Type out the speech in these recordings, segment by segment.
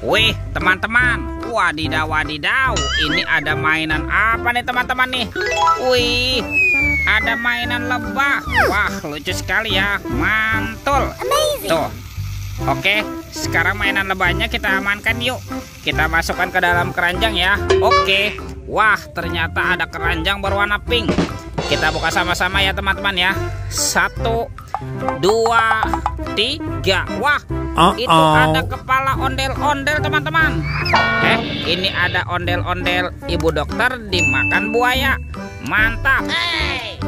Wih, teman-teman, wadidaw wadidaw, ini ada mainan apa nih teman-teman nih? Wih, ada mainan lebah. Wah, lucu sekali ya, mantul. Tuh, oke, sekarang mainan lebahnya kita amankan yuk. Kita masukkan ke dalam keranjang ya. Oke, wah ternyata ada keranjang berwarna pink. Kita buka sama-sama ya teman-teman ya. 1, 2, 3. Wah, itu ada kepala ondel-ondel teman-teman. Ini ada ondel-ondel ibu dokter dimakan buaya. Mantap.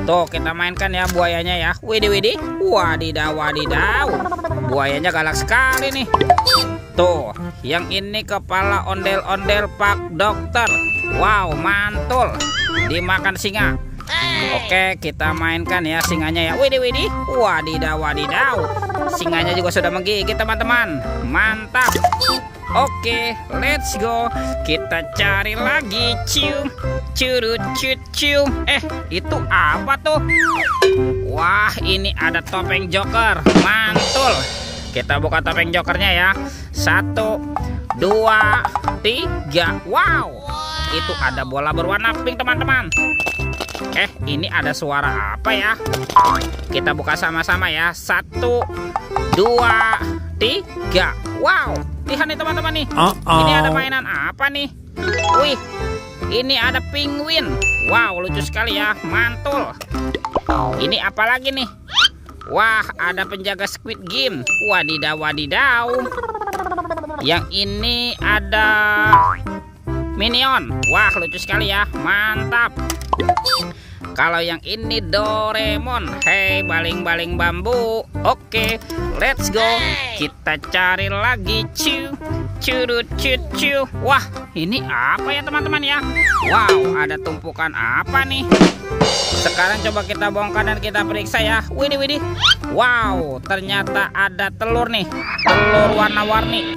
Tuh kita mainkan ya buayanya ya. Widih widih. Wadidaw wadidaw. Buayanya galak sekali nih. Tuh, yang ini kepala ondel-ondel Pak Dokter. Wow, mantul. Dimakan singa. Oke, kita mainkan ya singanya ya. Widih widih. Wadidaw wadidaw. Singanya juga sudah menggigit teman-teman. Mantap. Oke, let's go. Kita cari lagi. Cium. Curut cut cium. Itu apa tuh? Wah, ini ada topeng Joker. Mantul. Kita buka topeng Jokernya ya. 1, 2, 3. Wow, itu ada bola berwarna pink teman-teman. Ini ada suara apa ya? Kita buka sama-sama ya. 1, 2, 3. Wow, lihat nih teman-teman nih. Ini ada mainan apa nih? Wih, ini ada penguin. Wow, lucu sekali ya, mantul. Ini apa lagi nih? Wah, ada penjaga Squid Game. Wadidaw wadidaw. Yang ini ada Minion. Wah, lucu sekali ya, mantap. Kalau yang ini Doraemon. Hei, baling-baling bambu. Oke, let's go. Kita cari lagi. Curut cucu. Wah, ini apa ya teman-teman ya? Wow, ada tumpukan apa nih? Sekarang coba kita bongkar dan kita periksa ya. Widih widih. Wow, ternyata ada telur nih. Telur warna-warni.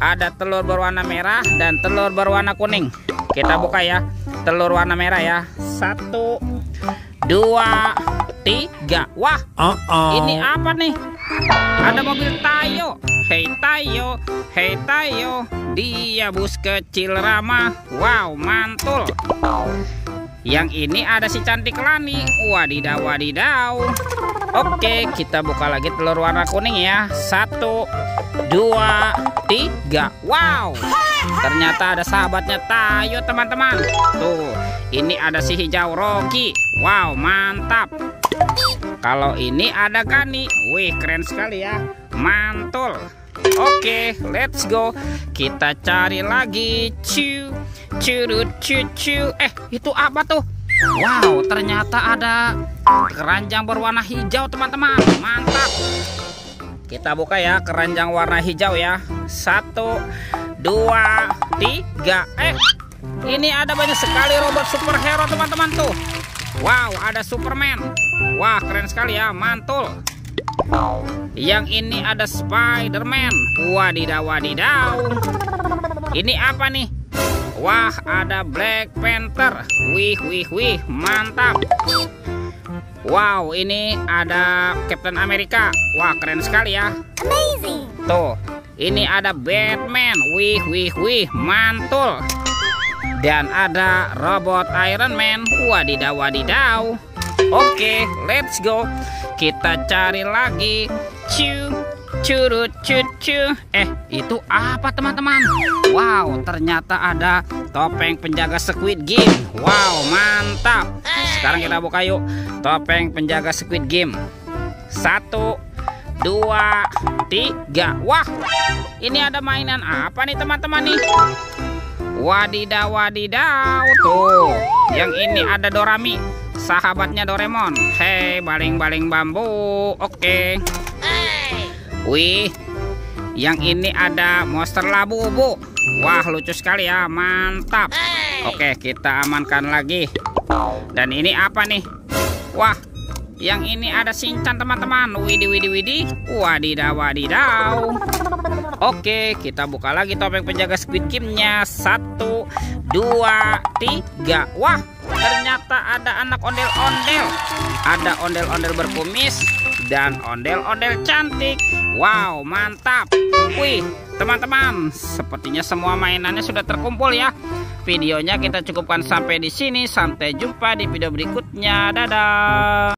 Ada telur berwarna merah dan telur berwarna kuning. Kita buka ya. Telur warna merah ya. 1, 2, 3. Wah, ini apa nih? Ada mobil Tayo. Hei Tayo, hei Tayo, dia bus kecil ramah. Wow, mantul. Yang ini ada si cantik Lani. Wadidaw wadidaw. Oke, kita buka lagi telur warna kuning ya. 1, 2, 3. Wow, ternyata ada sahabatnya Tayo teman-teman. Tuh, ini ada si hijau Rocky. Wow, mantap. Kalau ini ada Gani. Wih, keren sekali ya, mantul. Oke, let's go. Kita cari lagi. Curut cucu. Itu apa tuh? Wow, ternyata ada keranjang berwarna hijau teman-teman. Mantap. Kita buka ya keranjang warna hijau ya. 1, 2, 3. Ini ada banyak sekali robot superhero teman-teman tuh. Wow, ada Superman. Wah, keren sekali ya, mantul. Yang ini ada Spider-Man. Wadidaw wadidaw. Ini apa nih? Wah, ada Black Panther. Wih wih wih, mantap. Wow, ini ada Captain America. Wah, keren sekali ya. Amazing. Tuh, ini ada Batman. Wih wih wih, mantul. Dan ada robot Iron Man. Wadidaw wadidaw. Oke, let's go. Kita cari lagi. Curut cucu. Itu apa teman-teman? Wow, ternyata ada topeng penjaga Squid Game. Wow, mantap. Sekarang kita buka yuk topeng penjaga Squid Game. 1, 2, 3. Wah, ini ada mainan apa nih teman-teman nih? Wadidaw wadidaw. Tuh, yang ini ada Dorami, sahabatnya Doraemon. Hei, baling-baling bambu. Oke. Wih, yang ini ada monster Labubu. Wah, lucu sekali ya, mantap. Oke, kita amankan lagi. Dan ini apa nih? Wah, yang ini ada Shinchan teman-teman. Widih widih widih. Wadidaw wadidaw. Oke, kita buka lagi topeng penjaga Squid Game-nya. 1, 2, 3. Wah, ternyata ada anak ondel-ondel. Ada ondel-ondel berkumis dan ondel-ondel cantik. Wow, mantap. Wih, teman-teman, sepertinya semua mainannya sudah terkumpul ya. Videonya kita cukupkan sampai di sini. Sampai jumpa di video berikutnya. Dadah.